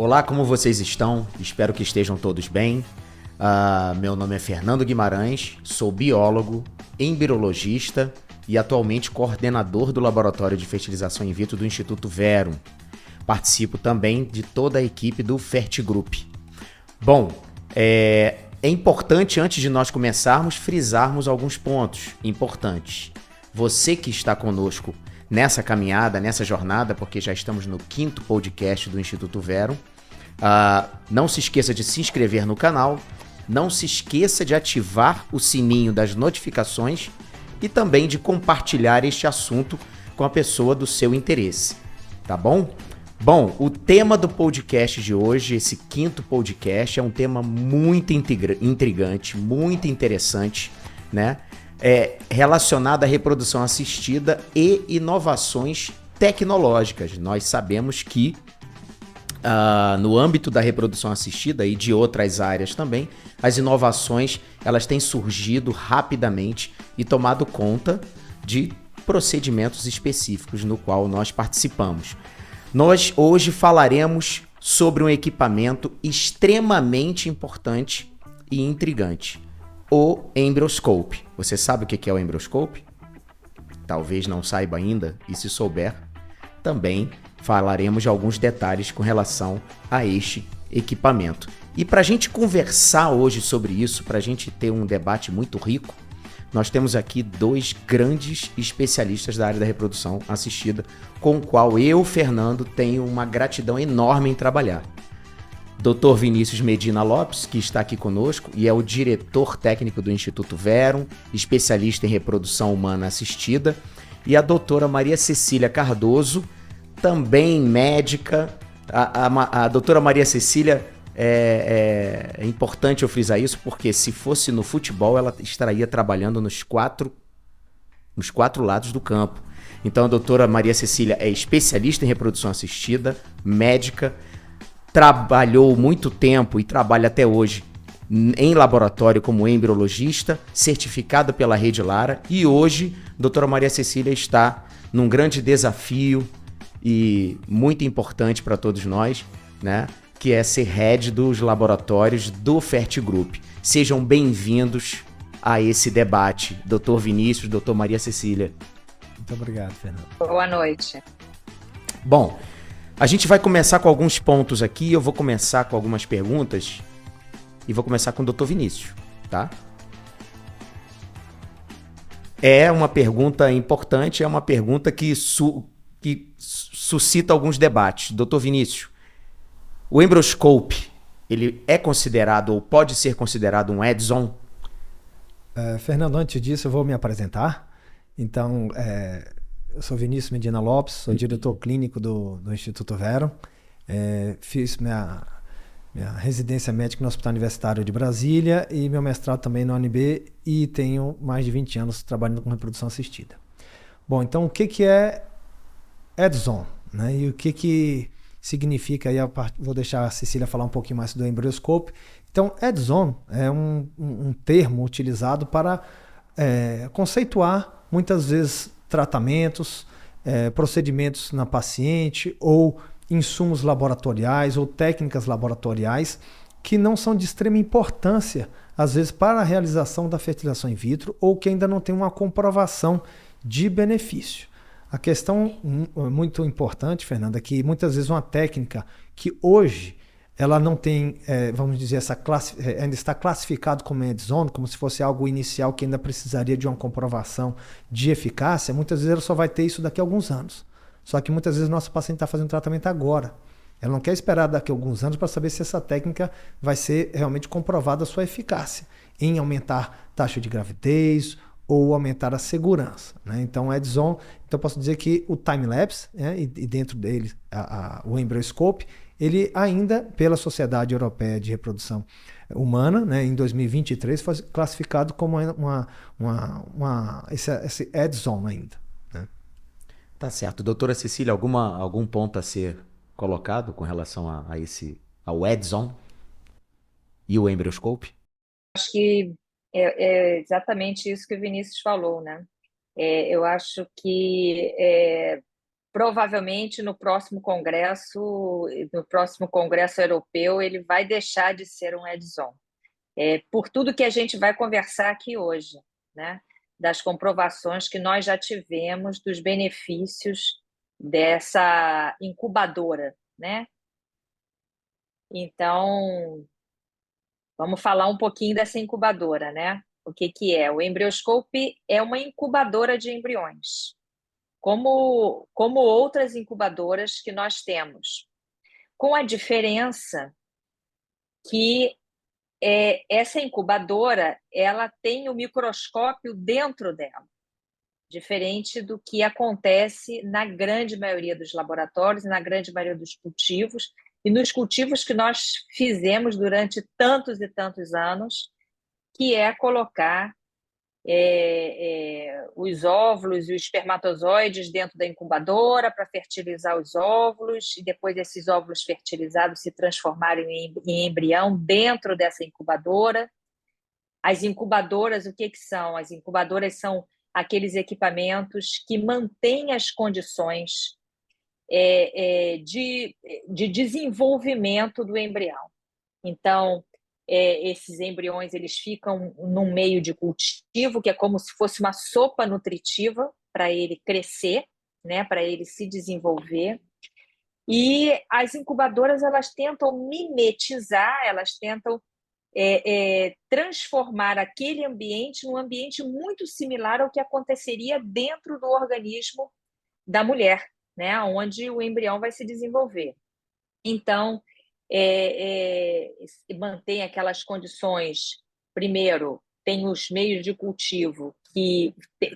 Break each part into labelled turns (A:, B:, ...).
A: Olá, como vocês estão? Espero que estejam todos bem. Meu nome é Fernando Guimarães, sou biólogo, embriologista e atualmente coordenador do Laboratório de Fertilização in Vitro do Instituto Verum. Participo também de toda a equipe do Fertigroup. Bom, é importante, antes de nós começarmos, frisarmos alguns pontos importantes. Você que está conosco nessa caminhada, nessa jornada, porque já estamos no 5º podcast do Instituto Verum, não se esqueça de se inscrever no canal, não se esqueça de ativar o sininho das notificações e também de compartilhar este assunto com a pessoa do seu interesse, tá bom? Bom, o tema do podcast de hoje, esse 5º podcast, é um tema muito intrigante, muito interessante, né? Relacionado à reprodução assistida e inovações tecnológicas. Nós sabemos que no âmbito da reprodução assistida e de outras áreas também, as inovações elas têm surgido rapidamente e tomado conta de procedimentos específicos no qual nós participamos. Nós hoje falaremos sobre um equipamento extremamente importante e intrigante, o Embryoscope. Você sabe o que é o Embryoscope? Talvez não saiba ainda, e se souber, também falaremos de alguns detalhes com relação a este equipamento. E para a gente conversar hoje sobre isso, para a gente ter um debate muito rico, nós temos aqui dois grandes especialistas da área da reprodução assistida, com o qual eu, Fernando, tenho uma gratidão enorme em trabalhar. Dr. Vinícius Medina Lopes, que está aqui conosco e é o diretor técnico do Instituto Verum, especialista em reprodução humana assistida, e a doutora Maria Cecília Cardoso, também médica. A doutora Maria Cecília, é importante eu frisar isso, porque se fosse no futebol, ela estaria trabalhando nos quatro lados do campo. Então a doutora Maria Cecília é especialista em reprodução assistida, médica, trabalhou muito tempo e trabalha até hoje em laboratório como embriologista, certificada pela Rede Lara, e hoje a doutora Maria Cecília está num grande desafio e muito importante para todos nós, né? Que é ser head dos laboratórios do Fertigroup. Sejam bem-vindos a esse debate, Dr. Vinícius, Dr. Maria Cecília.
B: Muito obrigado, Fernando.
C: Boa noite.
A: Bom, a gente vai começar com alguns pontos aqui, eu vou começar com algumas perguntas e vou começar com o Dr. Vinícius, tá? É uma pergunta importante, é uma pergunta que suscita alguns debates. Dr. Vinícius, o Embryoscope, ele é considerado ou pode ser considerado um add-on?
B: Fernando, antes disso eu vou me apresentar. Então, eu sou Vinícius Medina Lopes, sou diretor clínico do Instituto Verum. Fiz minha residência médica no Hospital Universitário de Brasília e meu mestrado também na UNB e tenho mais de 20 anos trabalhando com reprodução assistida. Bom, então o que é add-on, né? E o que significa, aí vou deixar a Cecília falar um pouquinho mais do Embryoscope. Então, add-on é um termo utilizado para conceituar, muitas vezes, tratamentos, procedimentos na paciente ou insumos laboratoriais ou técnicas laboratoriais que não são de extrema importância, às vezes, para a realização da fertilização in vitro ou que ainda não tem uma comprovação de benefício. A questão muito importante, Fernanda, é que muitas vezes uma técnica que hoje ela não tem, vamos dizer, ainda está classificado como add-on, como se fosse algo inicial que ainda precisaria de uma comprovação de eficácia, muitas vezes ela só vai ter isso daqui a alguns anos. Só que muitas vezes o nosso paciente está fazendo tratamento agora. Ela não quer esperar daqui a alguns anos para saber se essa técnica vai ser realmente comprovada a sua eficácia em aumentar taxa de gravidez ou aumentar a segurança, né? Então, add-on, então eu posso dizer que o time-lapse, né, e dentro dele o Embryoscope, ele ainda, pela Sociedade Europeia de Reprodução Humana, né, em 2023, foi classificado como esse add-on ainda, né?
A: Tá certo. Doutora Cecília, algum ponto a ser colocado com relação ao add-on e o Embryoscope?
C: Acho que é exatamente isso que o Vinícius falou, né? Eu acho que provavelmente no próximo congresso europeu, ele vai deixar de ser um add-on. Por tudo que a gente vai conversar aqui hoje, né? Das comprovações que nós já tivemos dos benefícios dessa incubadora, né? Então, vamos falar um pouquinho dessa incubadora, né? O que que é? O Embryoscope é uma incubadora de embriões, como outras incubadoras que nós temos, com a diferença que essa incubadora ela tem o microscópio dentro dela, diferente do que acontece na grande maioria dos laboratórios, na grande maioria dos cultivos, e nos cultivos que nós fizemos durante tantos e tantos anos, que é colocar os óvulos e os espermatozoides dentro da incubadora para fertilizar os óvulos, e depois esses óvulos fertilizados se transformarem em embrião dentro dessa incubadora. As incubadoras, o que que são? As incubadoras são aqueles equipamentos que mantêm as condições de desenvolvimento do embrião. Então, esses embriões eles ficam num meio de cultivo, que é como se fosse uma sopa nutritiva para ele crescer, né, para ele se desenvolver. E as incubadoras elas tentam mimetizar, elas tentam transformar aquele ambiente num ambiente muito similar ao que aconteceria dentro do organismo da mulher, né, onde o embrião vai se desenvolver. Então, mantém aquelas condições. Primeiro, tem os meios de cultivo que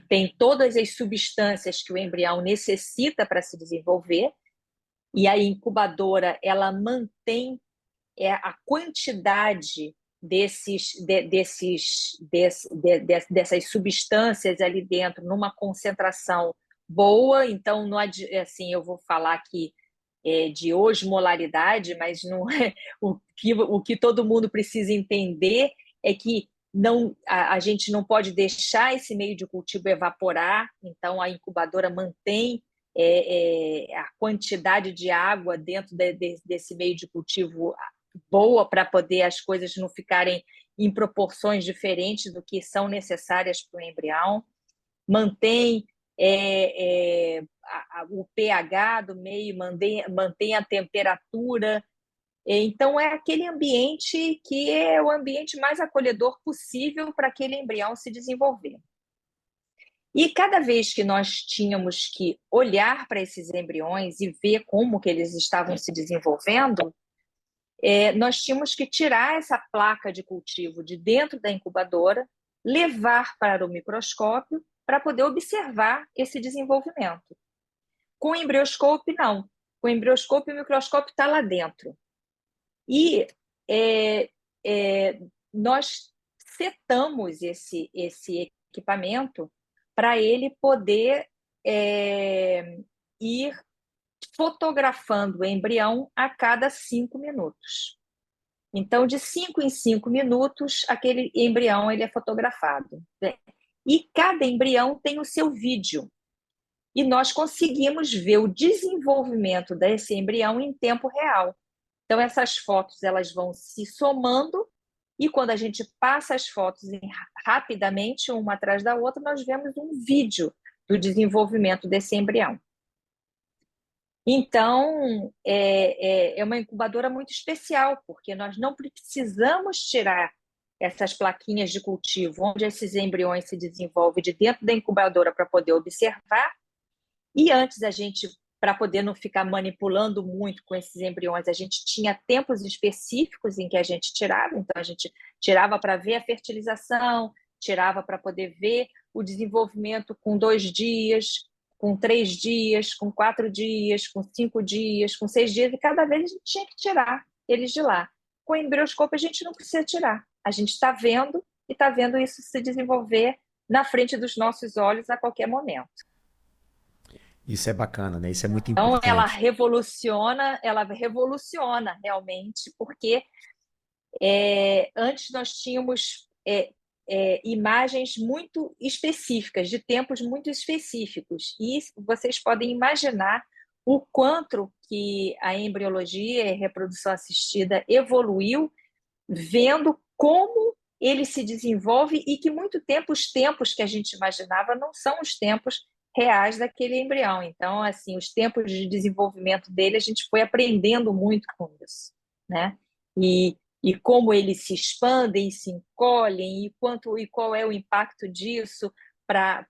C: tem todas as substâncias que o embrião necessita para se desenvolver, e a incubadora ela mantém a quantidade dessas substâncias ali dentro numa concentração boa. Então, não assim, eu vou falar aqui de osmolaridade, mas não é, o que todo mundo precisa entender é que a gente não pode deixar esse meio de cultivo evaporar, então a incubadora mantém a quantidade de água dentro desse meio de cultivo boa para poder as coisas não ficarem em proporções diferentes do que são necessárias para o embrião, mantém o pH do meio, mantém a temperatura. Então, é aquele ambiente que é o ambiente mais acolhedor possível para aquele embrião se desenvolver. E cada vez que nós tínhamos que olhar para esses embriões e ver como que eles estavam se desenvolvendo, nós tínhamos que tirar essa placa de cultivo de dentro da incubadora, levar para o microscópio para poder observar esse desenvolvimento. Com o embrioscope, não. Com o embrioscope, o microscópio está lá dentro. E nós setamos esse equipamento para ele poder ir fotografando o embrião a cada 5 minutos. Então, de 5 em 5 minutos, aquele embrião ele é fotografado. E cada embrião tem o seu vídeo. E nós conseguimos ver o desenvolvimento desse embrião em tempo real. Então, essas fotos elas vão se somando, e quando a gente passa as fotos rapidamente, uma atrás da outra, nós vemos um vídeo do desenvolvimento desse embrião. Então, é uma incubadora muito especial, porque nós não precisamos tirar essas plaquinhas de cultivo onde esses embriões se desenvolvem de dentro da incubadora para poder observar. E antes para poder não ficar manipulando muito com esses embriões, a gente tinha tempos específicos em que a gente tirava. Então, a gente tirava para ver a fertilização, tirava para poder ver o desenvolvimento com 2 dias, com 3 dias, com 4 dias, com 5 dias, com 6 dias, e cada vez a gente tinha que tirar eles de lá. Com o embrioscópio, a gente não precisa tirar. A gente está vendo e está vendo isso se desenvolver na frente dos nossos olhos a qualquer momento.
A: Isso é bacana, né? Isso é muito
C: Então,
A: importante.
C: ela revoluciona realmente, porque antes nós tínhamos imagens muito específicas, de tempos muito específicos, e vocês podem imaginar o quanto que a embriologia e reprodução assistida evoluiu, vendo como ele se desenvolve e que muito tempo os tempos que a gente imaginava não são os tempos reais daquele embrião. Então, assim, os tempos de desenvolvimento dele, a gente foi aprendendo muito com isso, né? E como eles se expandem, se encolhem, e qual é o impacto disso para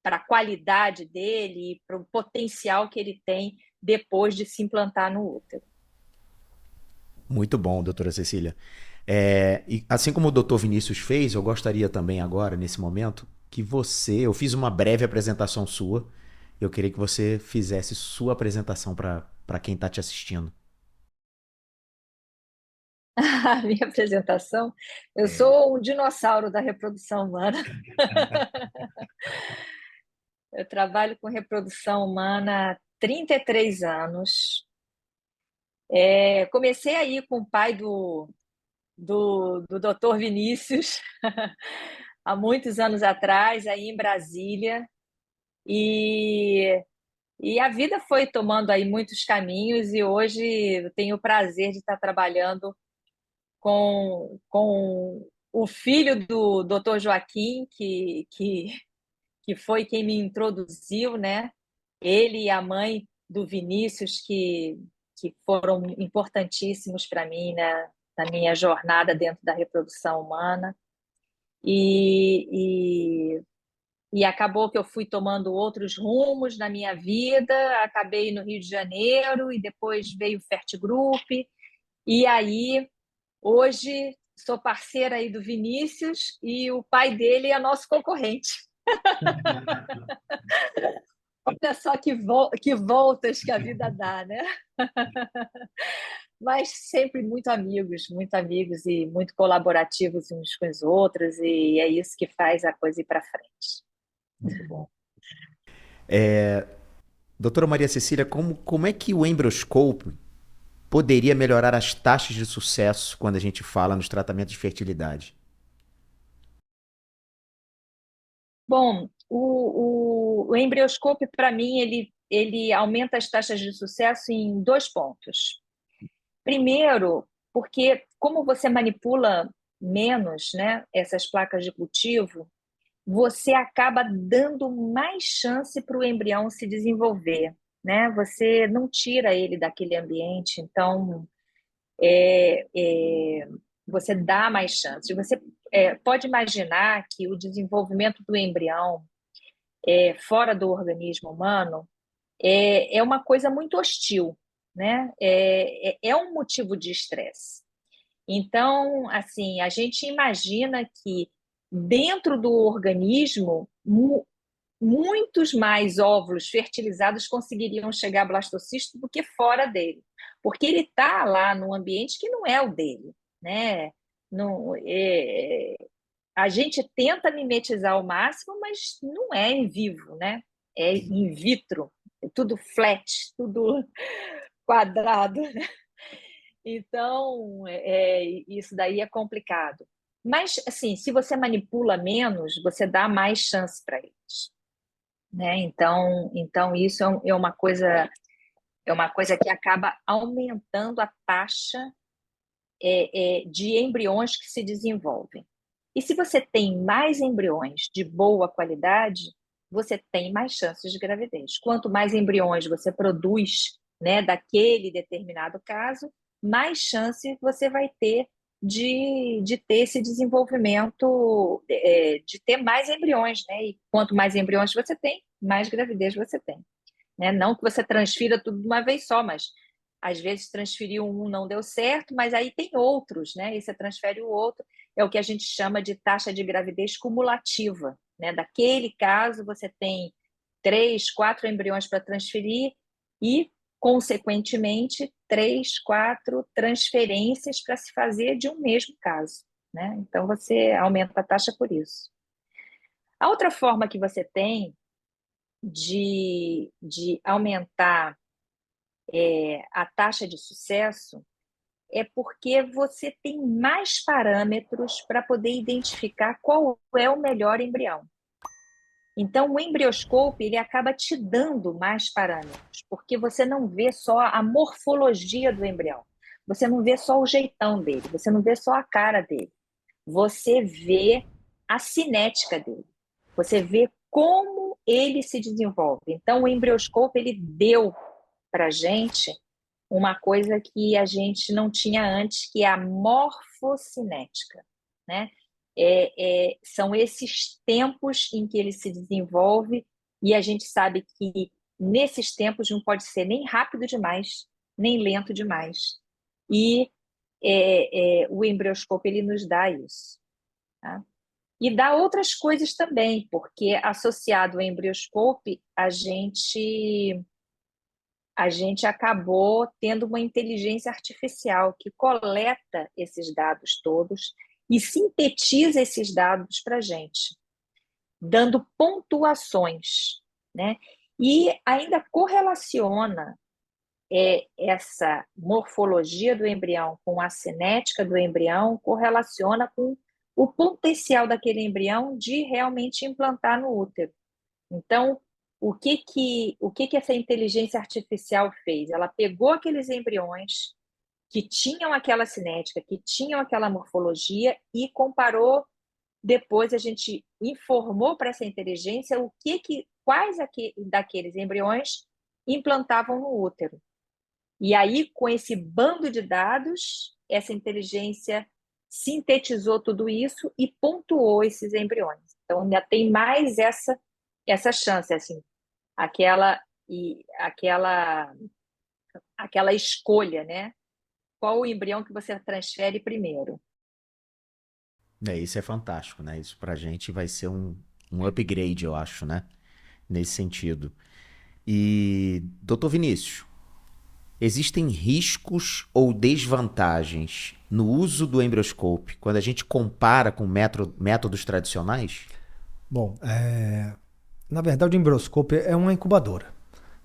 C: a qualidade dele e para o potencial que ele tem depois de se implantar no útero.
A: Muito bom, doutora Cecília. E assim como o doutor Vinícius fez, eu gostaria também agora, nesse momento, que eu fiz uma breve apresentação sua, eu queria que você fizesse sua apresentação para quem está te assistindo.
C: A minha apresentação, eu sou um dinossauro da reprodução humana. Eu trabalho com reprodução humana há 33 anos. Comecei aí com o pai do Dr. Vinícius, há muitos anos atrás, aí em Brasília, e a vida foi tomando aí muitos caminhos, e hoje eu tenho o prazer de estar trabalhando com o filho do Dr. Joaquim, que foi quem me introduziu, né? Ele e a mãe do Vinícius, que foram importantíssimos para mim, né? Na minha jornada dentro da reprodução humana. E, e acabou que eu fui tomando outros rumos na minha vida, acabei no Rio de Janeiro, e depois veio o Fertigroup, e aí, hoje, sou parceira aí do Vinícius, e o pai dele é nosso concorrente. Olha só que voltas que a vida dá, né? Mas sempre muito amigos e muito colaborativos uns com os outros, e é isso que faz a coisa ir para frente.
B: Muito bom.
A: Doutora Maria Cecília, como é que o embrioscope poderia melhorar as taxas de sucesso quando a gente fala nos tratamentos de fertilidade?
C: Bom, o embrioscope, para mim, ele aumenta as taxas de sucesso em 2 pontos. Primeiro, porque como você manipula menos, né, essas placas de cultivo, você acaba dando mais chance para o embrião se desenvolver, né? Você não tira ele daquele ambiente, então é, é, você dá mais chances. Você pode imaginar que o desenvolvimento do embrião fora do organismo humano é uma coisa muito hostil, né? É um motivo de estresse. Então, assim, a gente imagina que dentro do organismo, muitos mais óvulos fertilizados conseguiriam chegar a blastocisto do que fora dele, porque ele está lá num ambiente que não é o dele, né? Não, a gente tenta mimetizar ao máximo, mas não é em vivo, né? É in vitro, é tudo flat, tudo quadrado. Então, isso daí é complicado. Mas, assim, se você manipula menos, você dá mais chance para eles, né? Então isso é uma coisa que acaba aumentando a taxa de embriões que se desenvolvem. E se você tem mais embriões de boa qualidade, você tem mais chances de gravidez. Quanto mais embriões você produz, né, daquele determinado caso, mais chance você vai ter de ter esse desenvolvimento, de ter mais embriões, né? E quanto mais embriões você tem, mais gravidez você tem, né? Não que você transfira tudo de uma vez só, mas às vezes transferiu um, não deu certo, mas aí tem outros, né? E você transfere o outro, é o que a gente chama de taxa de gravidez cumulativa, né? Daquele caso, você tem 3, 4 embriões para transferir e, consequentemente, 3, 4 transferências para se fazer de um mesmo caso, né? Então, você aumenta a taxa por isso. A outra forma que você tem de aumentar a taxa de sucesso é porque você tem mais parâmetros para poder identificar qual é o melhor embrião. Então, o embrioscope ele acaba te dando mais parâmetros, porque você não vê só a morfologia do embrião, você não vê só o jeitão dele, você não vê só a cara dele, você vê a cinética dele, você vê como ele se desenvolve. Então, o embrioscope ele deu para a gente uma coisa que a gente não tinha antes, que é a morfocinética, né? São esses tempos em que ele se desenvolve e a gente sabe que nesses tempos não pode ser nem rápido demais, nem lento demais. E o embrioscópio ele nos dá isso. Tá? E dá outras coisas também, porque associado ao embrioscópio, a gente acabou tendo uma inteligência artificial que coleta esses dados todos e sintetiza esses dados para a gente, dando pontuações, né? E ainda correlaciona essa morfologia do embrião com a cinética do embrião, correlaciona com o potencial daquele embrião de realmente implantar no útero. Então, o que essa inteligência artificial fez? Ela pegou aqueles embriões que tinham aquela cinética, que tinham aquela morfologia e comparou. Depois a gente informou para essa inteligência quais daqueles embriões implantavam no útero. E aí, com esse bando de dados, essa inteligência sintetizou tudo isso e pontuou esses embriões. Então, ainda tem mais essa chance, assim, aquela escolha, né? Qual o embrião que você transfere primeiro?
A: Isso é fantástico, né? Isso pra gente vai ser um upgrade, eu acho, né? Nesse sentido. E, doutor Vinícius, existem riscos ou desvantagens no uso do embrioscope quando a gente compara com métodos tradicionais?
B: Bom, na verdade o embrioscópio é uma incubadora,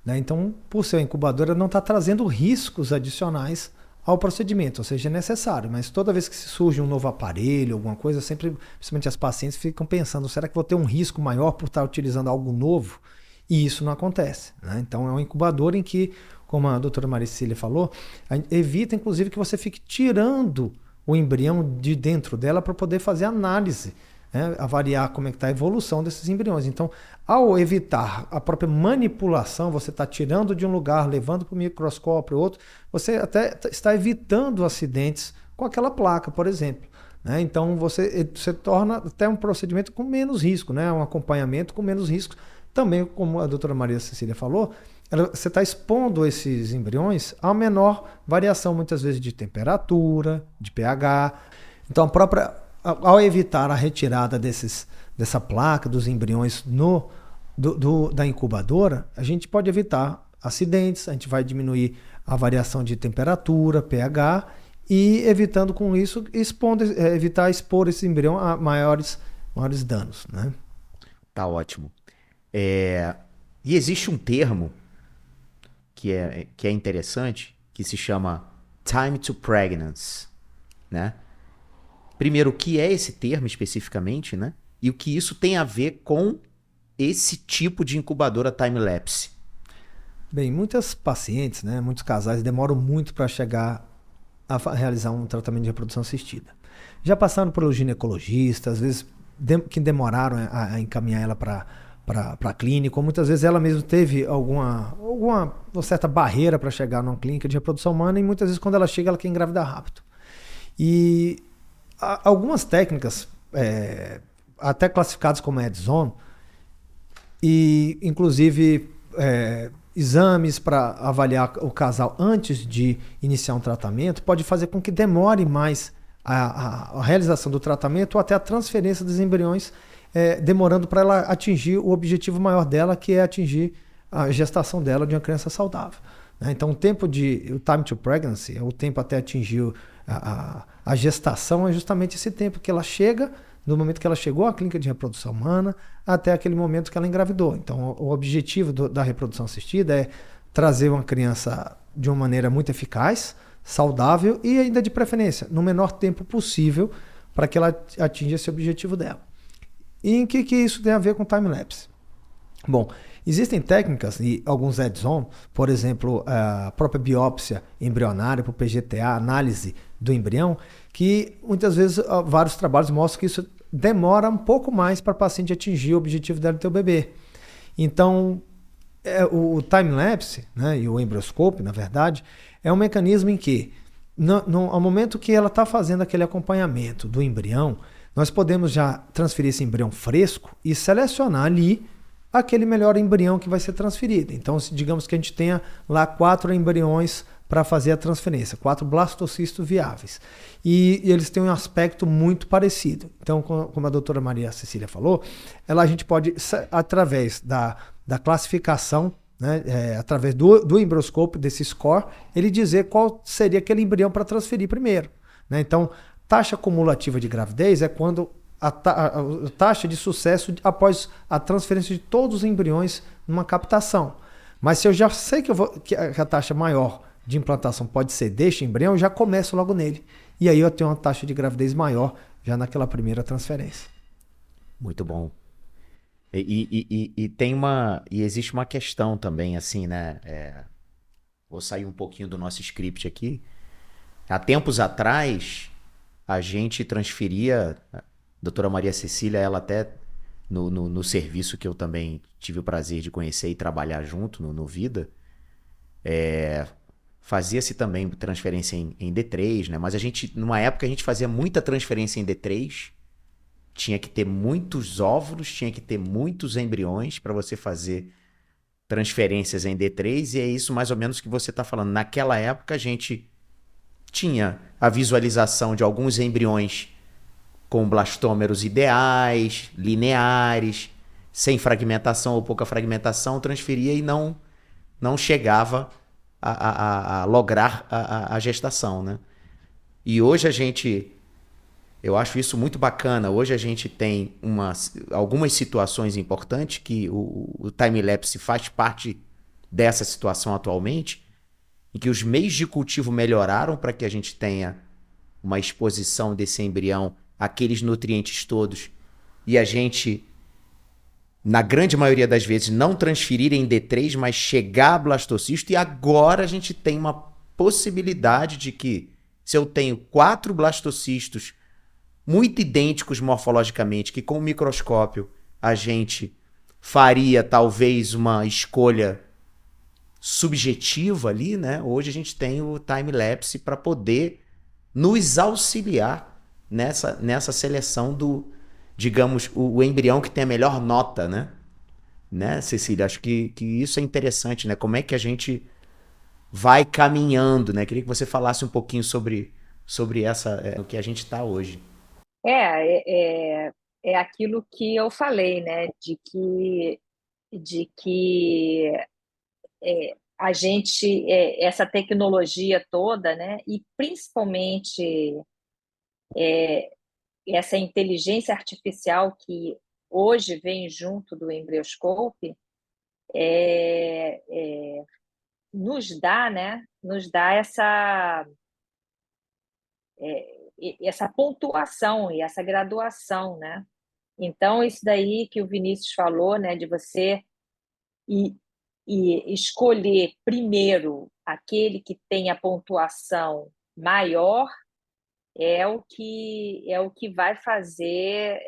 B: né? Então, por ser uma incubadora, não está trazendo riscos adicionais ao procedimento, ou seja, é necessário, mas toda vez que surge um novo aparelho, alguma coisa, sempre, principalmente as pacientes ficam pensando, será que vou ter um risco maior por estar utilizando algo novo? E isso não acontece, né? Então é um incubador em que, como a doutora Maricília falou, evita inclusive que você fique tirando o embrião de dentro dela para poder fazer análise, né? Avaliar como é que está a evolução desses embriões. Então, ao evitar a própria manipulação, você está tirando de um lugar, levando para o microscópio outro, você até está evitando acidentes com aquela placa, por exemplo, né? Então, você torna até um procedimento com menos risco, né? Um acompanhamento com menos risco. Também, como a doutora Maria Cecília falou, você está expondo esses embriões a menor variação, muitas vezes, de temperatura, de pH. Então, ao evitar a retirada dessa placa, dos embriões da incubadora, a gente pode evitar acidentes, a gente vai diminuir a variação de temperatura, pH, e evitando com isso, evitar expor esse embrião a maiores danos, né?
A: Tá ótimo. E existe um termo que é interessante, que se chama time to pregnancy, né? Primeiro, o que é esse termo especificamente, né? E o que isso tem a ver com esse tipo de incubadora time-lapse?
B: Bem, muitas pacientes, né, muitos casais demoram muito para chegar a realizar um tratamento de reprodução assistida. Já passaram pelo ginecologista, às vezes que demoraram a encaminhar ela para a clínica, ou muitas vezes ela mesma teve alguma certa barreira para chegar numa clínica de reprodução humana, e muitas vezes quando ela chega ela quer engravidar rápido. E algumas técnicas, até classificadas como Edzone, e inclusive exames para avaliar o casal antes de iniciar um tratamento, pode fazer com que demore mais a realização do tratamento ou até a transferência dos embriões, demorando para ela atingir o objetivo maior dela, que é atingir a gestação dela de uma criança saudável, né? Então o time to pregnancy, o tempo até atingir a gestação, é justamente esse tempo que ela chega, do momento que ela chegou à clínica de reprodução humana até aquele momento que ela engravidou. Então o objetivo da reprodução assistida é trazer uma criança de uma maneira muito eficaz, saudável e ainda de preferência no menor tempo possível, para que ela atinja esse objetivo dela. E em que isso tem a ver com time-lapse? Bom, existem técnicas e alguns add-on, por exemplo, a própria biópsia embrionária para o PGTA, análise do embrião, que muitas vezes vários trabalhos mostram que isso demora um pouco mais para o paciente atingir o objetivo dela ter o bebê. Então, o time-lapse, né, e o embrioscope, na verdade, é um mecanismo em que, ao momento que ela está fazendo aquele acompanhamento do embrião, nós podemos já transferir esse embrião fresco e selecionar ali aquele melhor embrião que vai ser transferido. Então, digamos que a gente tenha lá 4 embriões para fazer a transferência, 4 blastocistos viáveis. E eles têm um aspecto muito parecido. Então, como a doutora Maria Cecília falou, a gente pode, através da classificação, né, através do embrioscópio, desse score, ele dizer qual seria aquele embrião para transferir primeiro. Né? Então, taxa cumulativa de gravidez é quando a taxa de sucesso após a transferência de todos os embriões numa captação. Mas se eu já sei que a taxa maior de implantação pode ser deste embrião, eu já começo logo nele. E aí eu tenho uma taxa de gravidez maior já naquela primeira transferência.
A: Muito bom. E existe uma questão também, assim, né? Vou sair um pouquinho do nosso script aqui. Há tempos atrás, a gente transferia, a doutora Maria Cecília, ela até no serviço que eu também tive o prazer de conhecer e trabalhar junto no Vida, fazia-se também transferência em D3, né? Mas numa época, a gente fazia muita transferência em D3, tinha que ter muitos óvulos, tinha que ter muitos embriões para você fazer transferências em D3, e é isso mais ou menos que você está falando. Naquela época, a gente tinha a visualização de alguns embriões com blastômeros ideais, lineares, sem fragmentação ou pouca fragmentação, transferia e não chegava a lograr a gestação, né? E hoje eu acho isso muito bacana. Hoje a gente tem algumas situações importantes que o time-lapse faz parte dessa situação atualmente, em que os meios de cultivo melhoraram para que a gente tenha uma exposição desse embrião àqueles nutrientes todos e a gente, na grande maioria das vezes, não transferir em D3, mas chegar a blastocisto. E agora a gente tem uma possibilidade de que, se eu tenho 4 blastocistos muito idênticos morfologicamente, que com o microscópio a gente faria talvez uma escolha subjetiva ali, né? Hoje a gente tem o time-lapse para poder nos auxiliar nessa seleção do, digamos, o embrião que tem a melhor nota, né, Cecília? Acho que isso é interessante, né? Como é que a gente vai caminhando, né? Queria que você falasse um pouquinho sobre o que a gente está hoje.
C: É aquilo que eu falei, né? De que a gente, essa tecnologia toda, né? E principalmente essa inteligência artificial que hoje vem junto do embrioscope, nos dá, né? Nos dá essa pontuação e essa graduação, né? Então, isso daí que o Vinícius falou, né, de você e escolher primeiro aquele que tem a pontuação maior é o que vai fazer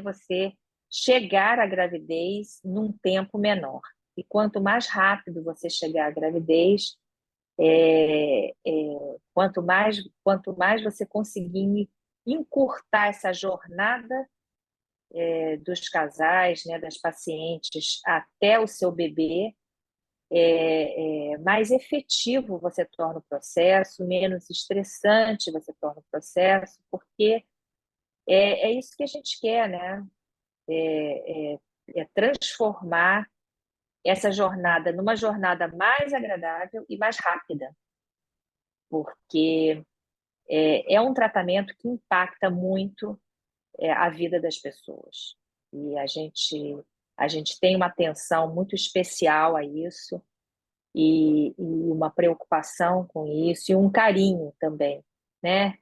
C: você chegar à gravidez num tempo menor. E quanto mais rápido você chegar à gravidez, quanto mais você conseguir encurtar essa jornada dos casais, né, das pacientes até o seu bebê, mais efetivo você torna o processo, menos estressante você torna o processo, porque é isso que a gente quer, né? É transformar essa jornada numa jornada mais agradável e mais rápida, porque é um tratamento que impacta muito a vida das pessoas. E a gente tem uma atenção muito especial a isso e uma preocupação com isso e um carinho também, né?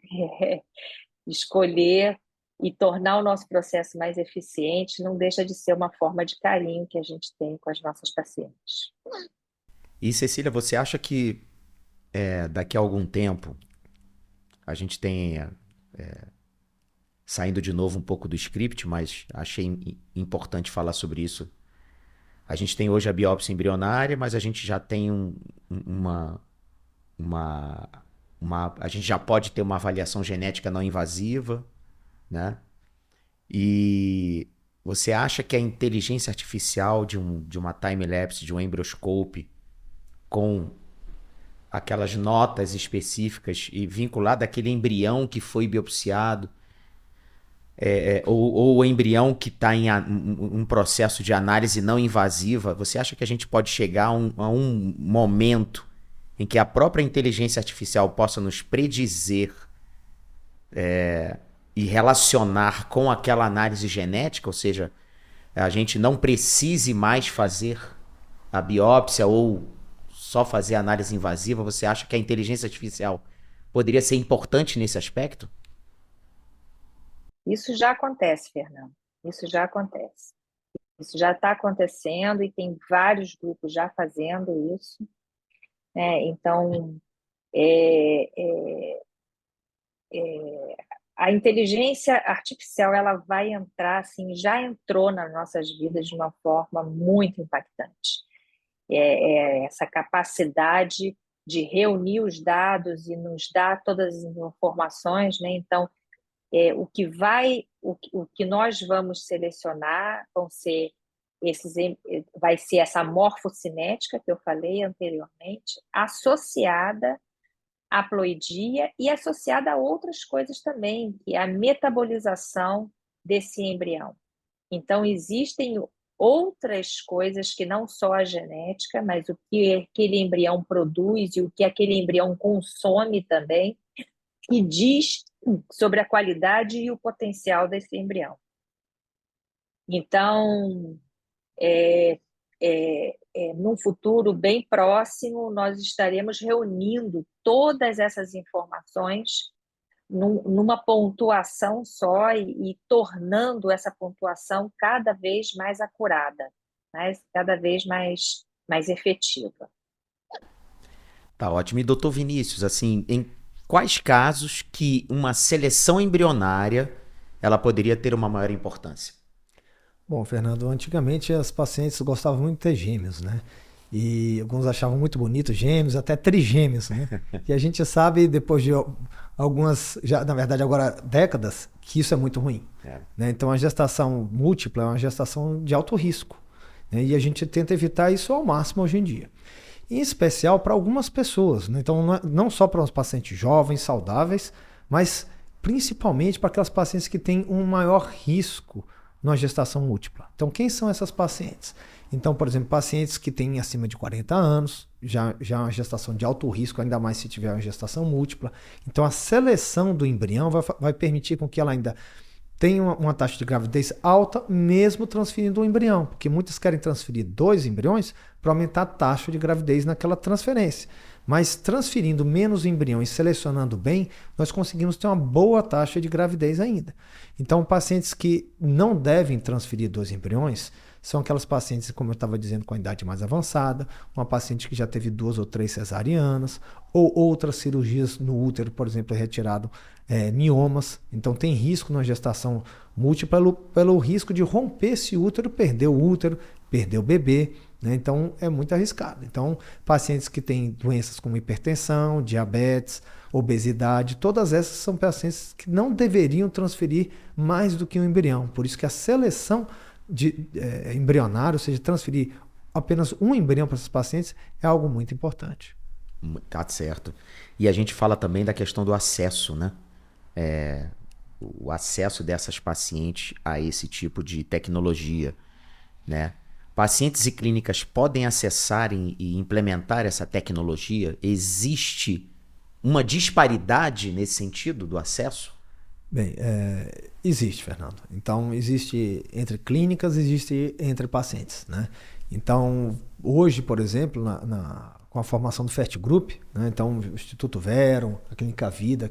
C: Escolher e tornar o nosso processo mais eficiente não deixa de ser uma forma de carinho que a gente tem com as nossas pacientes.
A: E Cecília, você acha que daqui a algum tempo a gente tem, saindo de novo um pouco do script, mas achei importante falar sobre isso. A gente tem hoje a biópsia embrionária, mas a gente já tem uma, a gente já pode ter uma avaliação genética não invasiva, né? E você acha que a inteligência artificial de uma time-lapse, de um embryoscope, com aquelas notas específicas e vinculada àquele embrião que foi biopsiado, ou o embrião que está em um processo de análise não invasiva, você acha que a gente pode chegar a um momento em que a própria inteligência artificial possa nos predizer e relacionar com aquela análise genética, ou seja, a gente não precise mais fazer a biópsia ou só fazer a análise invasiva? Você acha que a inteligência artificial poderia ser importante nesse aspecto?
C: Isso já acontece, Fernando. Isso já acontece. Isso já está acontecendo e tem vários grupos já fazendo isso. Então, a inteligência artificial ela vai entrar, assim, já entrou nas nossas vidas de uma forma muito impactante. Essa capacidade de reunir os dados e nos dar todas as informações, né? Então, o que nós vamos selecionar vai ser essa morfocinética que eu falei anteriormente, associada à ploidia e associada a outras coisas também, que é a metabolização desse embrião. Então, existem outras coisas que não só a genética, mas o que aquele embrião produz e o que aquele embrião consome também, que diz sobre a qualidade e o potencial desse embrião. Então, num futuro bem próximo, nós estaremos reunindo todas essas informações numa pontuação só e tornando essa pontuação cada vez mais acurada, cada vez mais efetiva.
A: Tá ótimo. E doutor Vinícius, assim, em quais casos que uma seleção embrionária ela poderia ter uma maior importância?
B: Bom, Fernando, antigamente as pacientes gostavam muito de ter gêmeos, né? E alguns achavam muito bonito gêmeos, até trigêmeos, né? E a gente sabe, depois de algumas, já, na verdade agora décadas, que isso é muito ruim. Né? Então a gestação múltipla é uma gestação de alto risco. Né? E a gente tenta evitar isso ao máximo hoje em dia. Em especial para algumas pessoas. Né? Então não só para os pacientes jovens, saudáveis, mas principalmente para aquelas pacientes que têm um maior risco na gestação múltipla. Então quem são essas pacientes? Então, por exemplo, pacientes que têm acima de 40 anos, já é uma gestação de alto risco, ainda mais se tiver uma gestação múltipla. Então, a seleção do embrião vai permitir com que ela ainda tenha uma taxa de gravidez alta, mesmo transferindo um embrião, porque muitos querem transferir 2 embriões para aumentar a taxa de gravidez naquela transferência. Mas transferindo menos embrião e selecionando bem, nós conseguimos ter uma boa taxa de gravidez ainda. Então, pacientes que não devem transferir 2 embriões são aquelas pacientes, como eu estava dizendo, com a idade mais avançada, uma paciente que já teve 2 ou 3 cesarianas, ou outras cirurgias no útero, por exemplo, retirado miomas. Então tem risco na gestação múltipla pelo risco de romper esse útero, perder o bebê. Né? Então é muito arriscado. Então pacientes que têm doenças como hipertensão, diabetes, obesidade, todas essas são pacientes que não deveriam transferir mais do que um embrião. Por isso que a seleção embrionário, ou seja, transferir apenas um embrião para esses pacientes é algo muito importante.
A: Tá certo. E a gente fala também da questão do acesso, né? O acesso dessas pacientes a esse tipo de tecnologia, né? Pacientes e clínicas podem acessar e implementar essa tecnologia? Existe uma disparidade nesse sentido do acesso?
B: Bem, existe, Fernando. Então, existe entre clínicas, existe entre pacientes, né? Então, hoje, por exemplo, com a formação do FET Group, né? Então, o Instituto Vero, a Clínica Vida,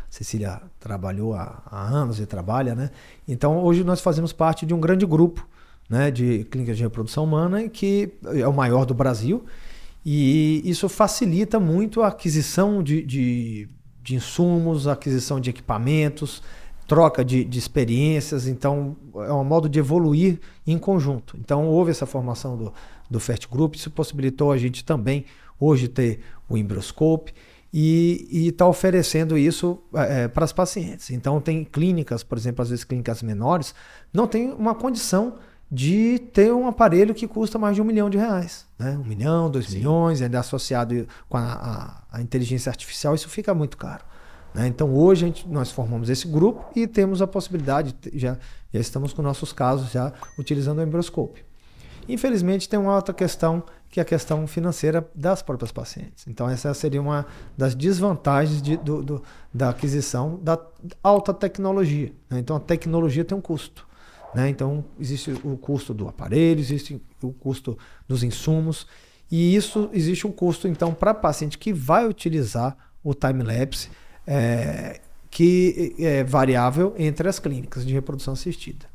B: Cecília trabalhou há anos e trabalha, né? Então, hoje nós fazemos parte de um grande grupo, né, de clínicas de reprodução humana, que é o maior do Brasil, e isso facilita muito a aquisição de insumos, a aquisição de equipamentos, troca de experiências. Então, é um modo de evoluir em conjunto. Então, houve essa formação do FERT Group, isso possibilitou a gente também hoje ter o Embryoscope e está oferecendo isso para as pacientes. Então, tem clínicas, por exemplo, às vezes clínicas menores, não tem uma condição de ter um aparelho que custa mais de R$1 milhão, né? 1 milhão, 2 milhões, ainda associado com a inteligência artificial, isso fica muito caro, né? Então hoje nós formamos esse grupo e temos a possibilidade, já estamos com nossos casos já utilizando o Embryoscope. Infelizmente tem uma outra questão, que é a questão financeira das próprias pacientes. Então essa seria uma das desvantagens da aquisição da alta tecnologia, né? Então a tecnologia tem um custo, né? Então existe o custo do aparelho, existe o custo dos insumos, e isso existe um custo então para a paciente que vai utilizar o time-lapse, que é variável entre as clínicas de reprodução assistida.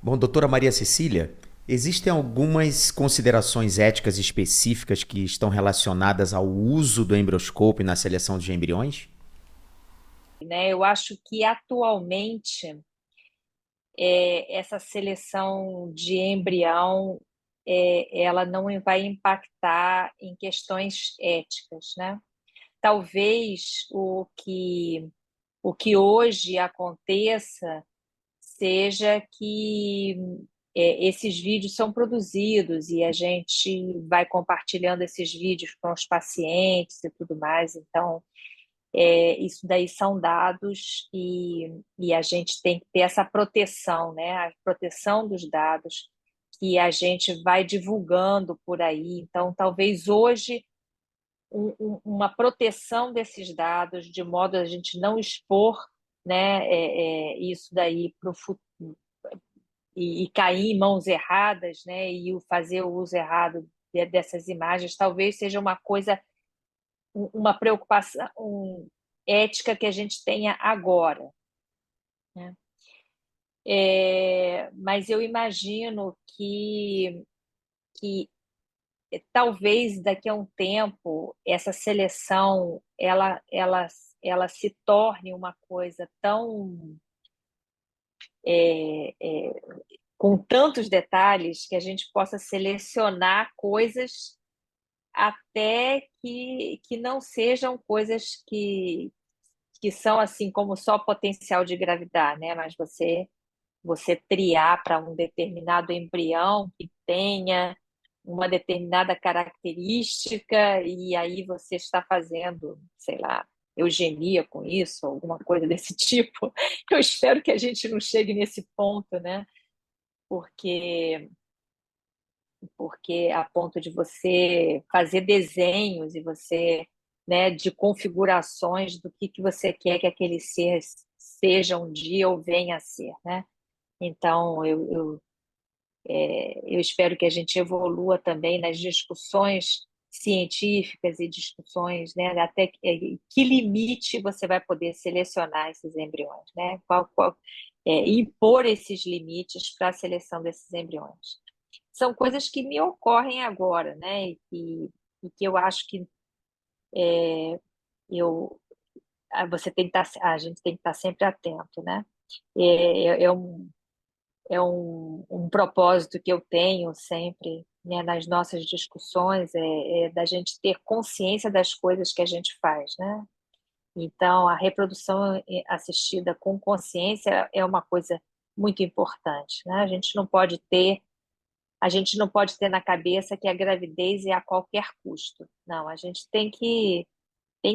A: Bom, doutora Maria Cecília, existem algumas considerações éticas específicas que estão relacionadas ao uso do Embryoscope na seleção de embriões?
C: Eu acho que atualmente essa seleção de embrião ela não vai impactar em questões éticas, né? Talvez o que hoje aconteça seja que esses vídeos são produzidos e a gente vai compartilhando esses vídeos com os pacientes e tudo mais. Então, isso daí são dados e a gente tem que ter essa proteção, né? A proteção dos dados que a gente vai divulgando por aí. Então, talvez hoje uma proteção desses dados, de modo a gente não expor, né, isso daí para o futuro e cair em mãos erradas, né, e fazer o uso errado dessas imagens, talvez seja uma preocupação ética que a gente tenha agora, né? Mas eu imagino que talvez daqui a um tempo essa seleção ela se torne uma coisa tão com tantos detalhes que a gente possa selecionar coisas até que não sejam coisas que são assim como só potencial de engravidar, né? Mas você triar para um determinado embrião que tenha uma determinada característica e aí você está fazendo, sei lá, eugenia com isso, alguma coisa desse tipo. Eu espero que a gente não chegue nesse ponto, né? Porque a ponto de você fazer desenhos e você, né, de configurações do que você quer que aquele ser seja um dia ou venha a ser, né? Então, eu espero que a gente evolua também nas discussões científicas e discussões, né, até que limite você vai poder selecionar esses embriões, né? Impor esses limites para a seleção desses embriões. São coisas que me ocorrem agora, né? E que eu acho que a gente tem que estar sempre atento, né? É um propósito que eu tenho sempre, né, nas nossas discussões, da gente ter consciência das coisas que a gente faz, né? Então, a reprodução assistida com consciência é uma coisa muito importante, né? A gente não pode ter na cabeça que a gravidez é a qualquer custo. Não, a gente tem que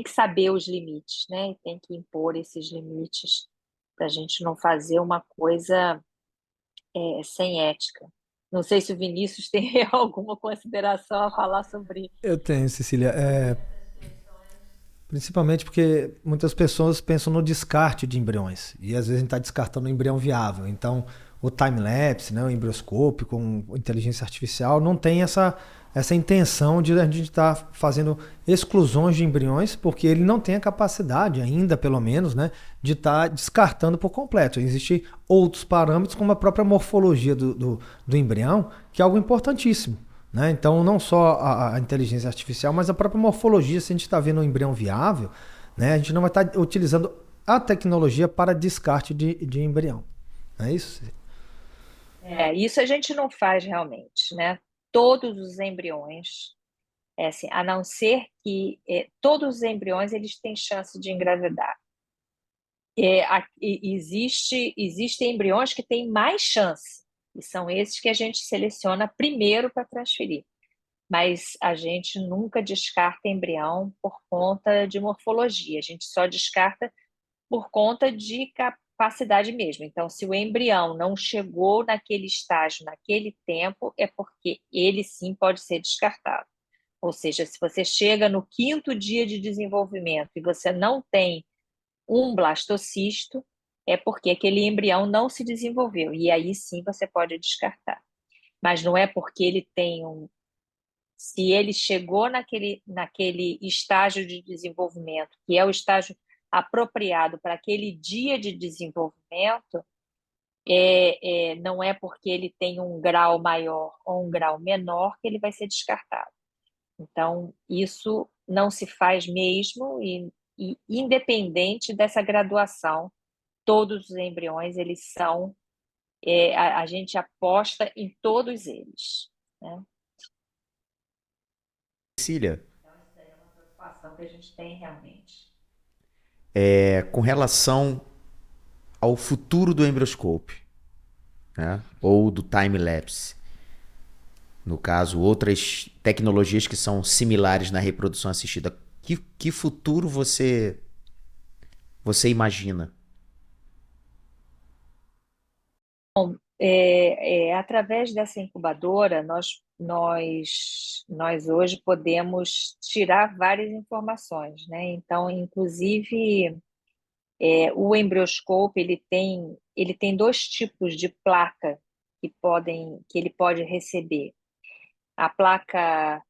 C: saber os limites, né? Tem que impor esses limites para a gente não fazer uma coisa sem ética. Não sei se o Vinícius tem alguma consideração a falar sobre isso.
B: Eu tenho, Cecília. Principalmente porque muitas pessoas pensam no descarte de embriões. E às vezes a gente está descartando um embrião viável. Então, o time-lapse, né, o embrioscope com inteligência artificial, não tem essa intenção de a gente estar fazendo exclusões de embriões, porque ele não tem a capacidade ainda, pelo menos, né, de estar descartando por completo. Existem outros parâmetros, como a própria morfologia do embrião, que é algo importantíssimo. Né? Então, não só a inteligência artificial, mas a própria morfologia, se a gente está vendo um embrião viável, né, a gente não vai estar utilizando a tecnologia para descarte de embrião. Não é isso?
C: Isso a gente não faz realmente, né? Todos os embriões, assim, a não ser que todos os embriões eles têm chance de engravidar. Existem embriões que têm mais chance, e são esses que a gente seleciona primeiro para transferir. Mas a gente nunca descarta embrião por conta de morfologia, a gente só descarta por conta de capacidade mesmo. Então, se o embrião não chegou naquele estágio, naquele tempo, é porque ele sim pode ser descartado. Ou seja, se você chega no 5º dia de desenvolvimento e você não tem um blastocisto, é porque aquele embrião não se desenvolveu. E aí sim você pode descartar. Mas não é porque ele tem um. Se ele chegou naquele estágio de desenvolvimento, que é o estágio apropriado para aquele dia de desenvolvimento, não é porque ele tem um grau maior ou um grau menor que ele vai ser descartado. Então, isso não se faz mesmo, e independente dessa graduação, todos os embriões, eles são, a gente aposta em todos eles, né?
A: Cecília,
C: Então, isso daí é uma preocupação que a gente tem realmente.
A: com relação ao futuro do embrioscope, né? Ou do time-lapse, no caso, outras tecnologias que são similares na reprodução assistida, que futuro você imagina?
C: Através dessa incubadora, nós hoje podemos tirar várias informações, né? Então, inclusive, o embrioscope ele tem 2 tipos de placa que ele pode receber. A placa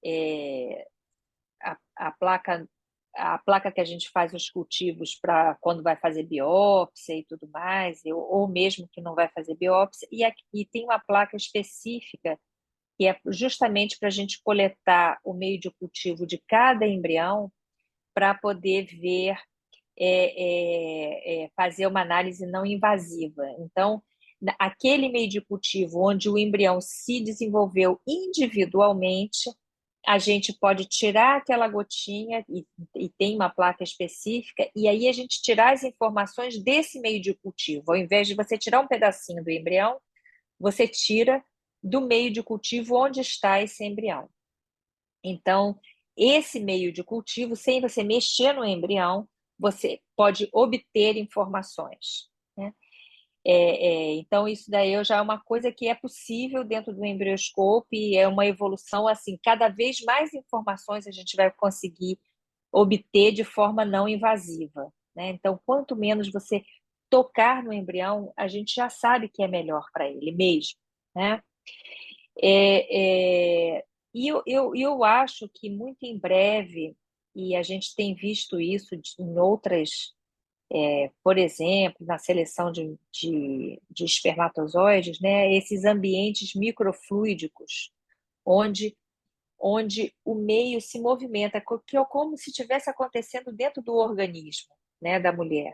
C: é, a placa a placa que a gente faz os cultivos para quando vai fazer biópsia e tudo mais, ou mesmo que não vai fazer biópsia, e tem uma placa específica que é justamente para a gente coletar o meio de cultivo de cada embrião para poder ver, fazer uma análise não invasiva. Então, aquele meio de cultivo onde o embrião se desenvolveu individualmente, a gente pode tirar aquela gotinha e tem uma placa específica, e aí a gente tirar as informações desse meio de cultivo. Ao invés de você tirar um pedacinho do embrião, você tira do meio de cultivo onde está esse embrião. Então, esse meio de cultivo, sem você mexer no embrião, você pode obter informações, né? Então, isso daí já é uma coisa que é possível dentro do embrioscope, é uma evolução assim, cada vez mais informações a gente vai conseguir obter de forma não invasiva, né? Então, quanto menos você tocar no embrião, a gente já sabe que é melhor para ele mesmo, né? E eu acho que muito em breve, e a gente tem visto isso em outras, por exemplo, na seleção de espermatozoides, né, esses ambientes microfluídicos, onde, onde o meio se movimenta, que é como se estivesse acontecendo dentro do organismo, né, da mulher.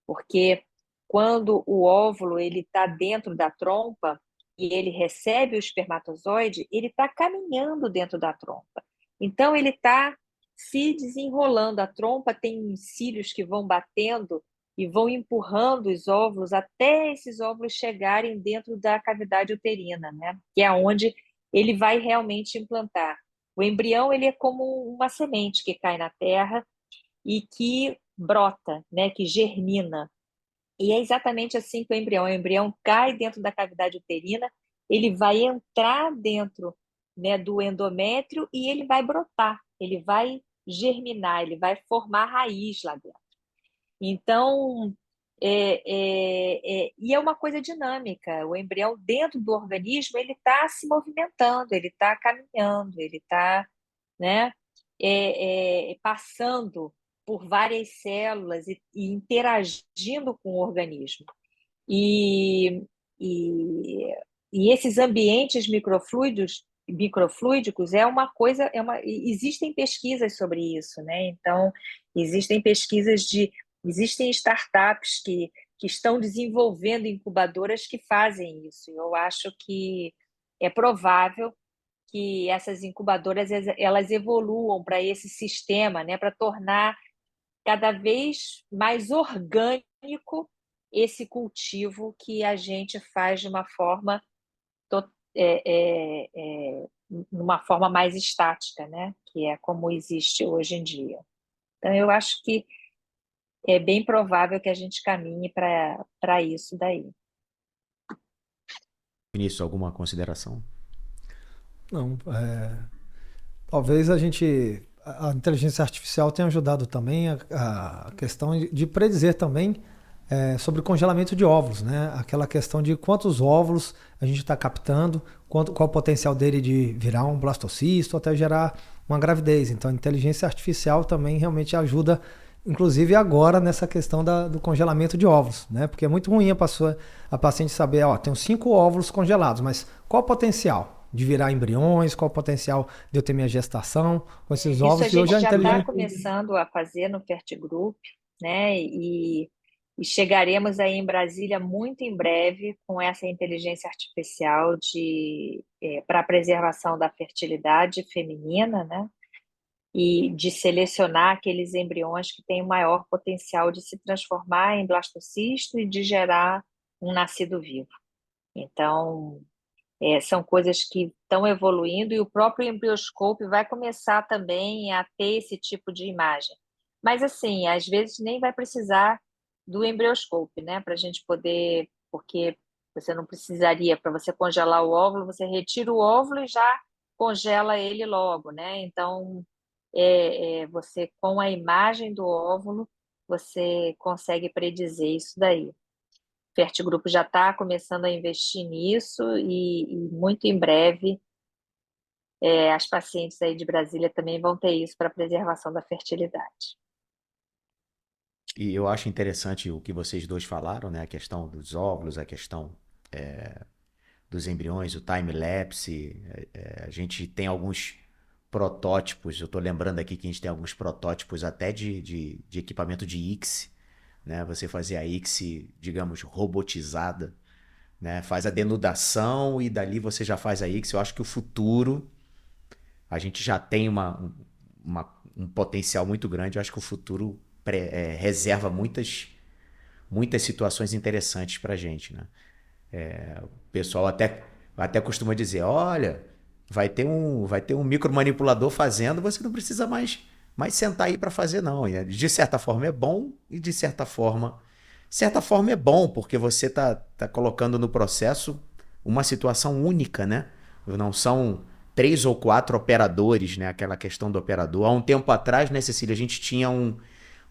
C: Porque quando o óvulo ele está dentro da trompa e ele recebe o espermatozoide, ele está caminhando dentro da trompa. Então, ele está se desenrolando. A trompa tem cílios que vão batendo e vão empurrando os óvulos até esses óvulos chegarem dentro da cavidade uterina, né? Que é onde ele vai realmente implantar. O embrião ele é como uma semente que cai na terra e que brota, né? Que germina. E é exatamente assim que o embrião cai dentro da cavidade uterina, ele vai entrar dentro, né, do endométrio e ele vai brotar, ele vai germinar, ele vai formar raiz lá dentro. Então, E é uma coisa dinâmica. O embrião dentro do organismo ele está se movimentando, ele está caminhando, ele está, né, passando por várias células e interagindo com o organismo. E, e, e esses ambientes microfluídicos é uma coisa, existem pesquisas sobre isso, né? Então, existem existem startups que estão desenvolvendo incubadoras que fazem isso. Eu acho que é provável que essas incubadoras elas evoluam para esse sistema, né, para tornar cada vez mais orgânico esse cultivo que a gente faz de uma forma numa forma mais estática, né? Que é como existe hoje em dia. Então, eu acho que é bem provável que a gente caminhe para isso daí.
A: Vinícius, alguma consideração?
B: Não, talvez a inteligência artificial tenha ajudado também a questão de predizer também sobre congelamento de óvulos, né? Aquela questão de quantos óvulos a gente está captando, qual o potencial dele de virar um blastocisto até gerar uma gravidez. Então a inteligência artificial também realmente ajuda, inclusive agora nessa questão do congelamento de óvulos, né? Porque é muito ruim a paciente saber, ó, tenho 5 óvulos congelados, mas qual o potencial de virar embriões, qual o potencial de eu ter minha gestação com esses
C: Isso a
B: óvulos? E hoje
C: gente
B: a
C: já está
B: inteligência...
C: começando a fazer no Fertigroup, né? E chegaremos aí em Brasília muito em breve com essa inteligência artificial para a preservação da fertilidade feminina, né? E de selecionar aqueles embriões que têm o maior potencial de se transformar em blastocisto e de gerar um nascido vivo. Então, são coisas que estão evoluindo e o próprio embrioscope vai começar também a ter esse tipo de imagem. Mas, assim, às vezes nem vai precisar do embrioscope, né? Para a gente poder, porque você não precisaria, para você congelar o óvulo, você retira o óvulo e já congela ele logo, né? Então, você, com a imagem do óvulo, você consegue predizer isso daí. Fertigrupo já está começando a investir nisso e muito em breve as pacientes aí de Brasília também vão ter isso para preservação da fertilidade.
A: E eu acho interessante o que vocês dois falaram, né? A questão dos óvulos, a questão dos embriões, o time-lapse. A gente tem alguns protótipos, eu estou lembrando aqui que a gente tem alguns protótipos até de equipamento de ICSI, né? Você fazer a ICSI, digamos, robotizada, né? Faz a denudação e dali você já faz a ICSI. Eu acho que o futuro, a gente já tem um potencial muito grande. Eu acho que o futuro reserva muitas situações interessantes para a gente, né? O pessoal até costuma dizer, olha, vai ter um micromanipulador fazendo, você não precisa mais sentar aí para fazer não. E, de certa forma é bom e de certa forma é bom, porque você tá colocando no processo uma situação única, né? Não são 3 ou 4 operadores, né? Aquela questão do operador. Há um tempo atrás, né, Cecília, a gente tinha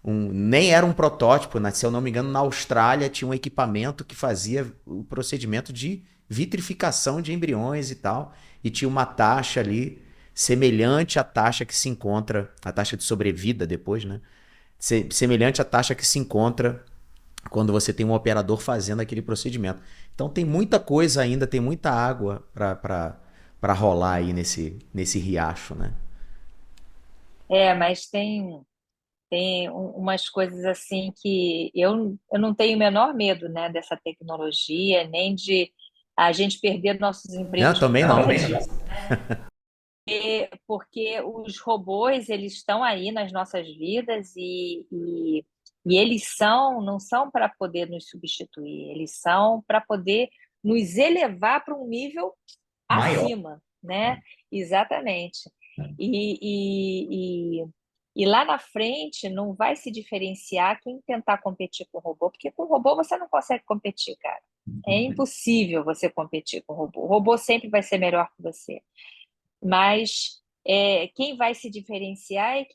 A: nem era um protótipo, né? Se eu não me engano, na Austrália tinha um equipamento que fazia o procedimento de vitrificação de embriões e tal, e tinha uma taxa ali semelhante à taxa que se encontra, a taxa de sobrevida depois, né? Semelhante à taxa que se encontra quando você tem um operador fazendo aquele procedimento. Então tem muita coisa ainda, tem muita água para rolar aí nesse riacho, né?
C: Mas tem umas coisas assim que eu não tenho o menor medo, né, dessa tecnologia, nem de a gente perder nossos
A: Não,
C: empregos por
A: também não.
C: causa disso. Porque os robôs eles estão aí nas nossas vidas e eles não são para poder nos substituir, eles são para poder nos elevar para um nível
A: Maior.
C: acima, né? Exatamente. E, e, e, e lá na frente não vai se diferenciar quem tentar competir com o robô, porque com o robô você não consegue competir, cara. É impossível você competir com o robô. O robô sempre vai ser melhor que você. Mas quem vai se diferenciar é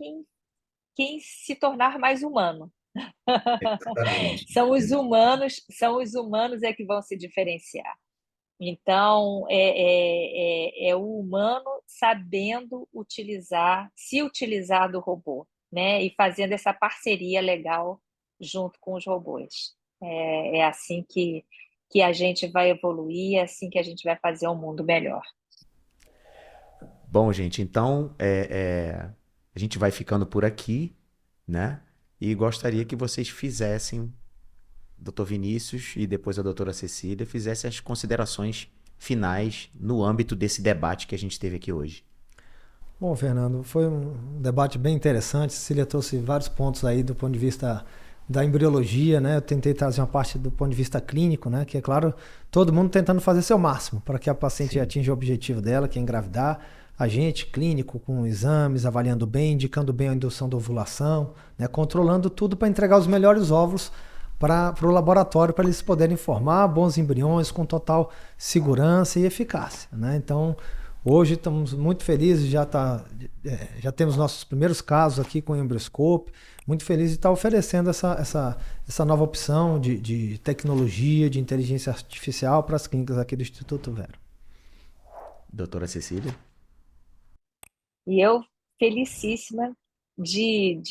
C: quem se tornar mais humano,
A: Exatamente.
C: São os humanos é que vão se diferenciar. Então, é o humano sabendo se utilizar do robô, né? E fazendo essa parceria legal junto com os robôs. É assim que a gente vai evoluir, é assim que a gente vai fazer um mundo melhor.
A: Bom, gente, então a gente vai ficando por aqui, né? E gostaria que vocês fizessem, Dr. Vinícius e depois a doutora Cecília, fizessem as considerações finais no âmbito desse debate que a gente teve aqui hoje.
B: Bom, Fernando, foi um debate bem interessante. Cecília trouxe vários pontos aí do ponto de vista da embriologia, né? Eu tentei trazer uma parte do ponto de vista clínico, né? Que é claro, todo mundo tentando fazer seu máximo para que a paciente atinja o objetivo dela, que é engravidar. A gente, clínico, com exames, avaliando bem, indicando bem a indução da ovulação, né? Controlando tudo para entregar os melhores óvulos para o laboratório, para eles poderem formar bons embriões com total segurança e eficácia, né? Então, hoje estamos muito felizes, já temos nossos primeiros casos aqui com o Embryoscope, muito feliz de estar oferecendo essa nova opção de tecnologia, de inteligência artificial para as clínicas aqui do Instituto Vero.
A: Doutora Cecília?
C: E eu felicíssima de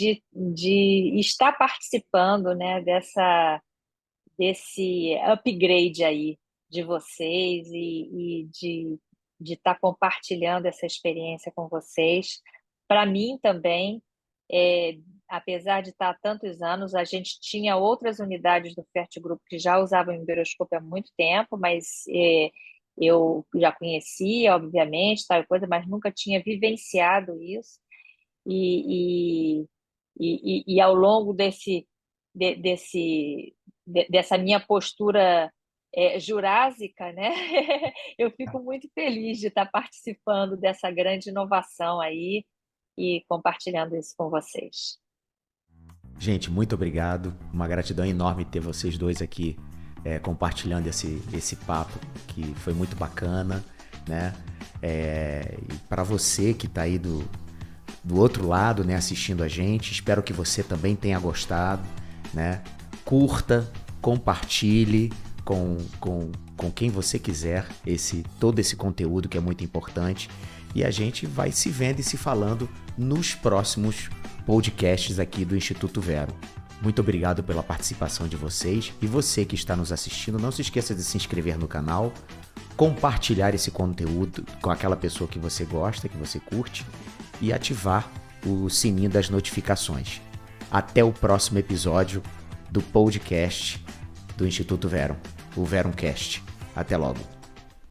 C: estar participando, né, desse upgrade aí de vocês e de estar compartilhando essa experiência com vocês. Para mim também, apesar de estar há tantos anos, a gente tinha outras unidades do Fertigroup que já usavam embrioscopio há muito tempo, mas eu já conhecia, obviamente, tal coisa, mas nunca tinha vivenciado isso. E ao longo dessa minha postura jurásica, né? Eu fico muito feliz de estar participando dessa grande inovação aí e compartilhando isso com vocês.
A: Gente, muito obrigado. Uma gratidão enorme ter vocês dois aqui compartilhando esse papo, que foi muito bacana, né? E para você que está aí do outro lado, né, assistindo a gente, espero que você também tenha gostado, né? Curta, compartilhe com quem você quiser todo esse conteúdo que é muito importante, e a gente vai se vendo e se falando nos próximos podcasts aqui do Instituto Vero. Muito obrigado pela participação de vocês, e você que está nos assistindo, não se esqueça de se inscrever no canal, compartilhar esse conteúdo com aquela pessoa que você gosta, que você curte, e ativar o sininho das notificações. Até o próximo episódio do podcast do Instituto Verum, o Verumcast. Até logo.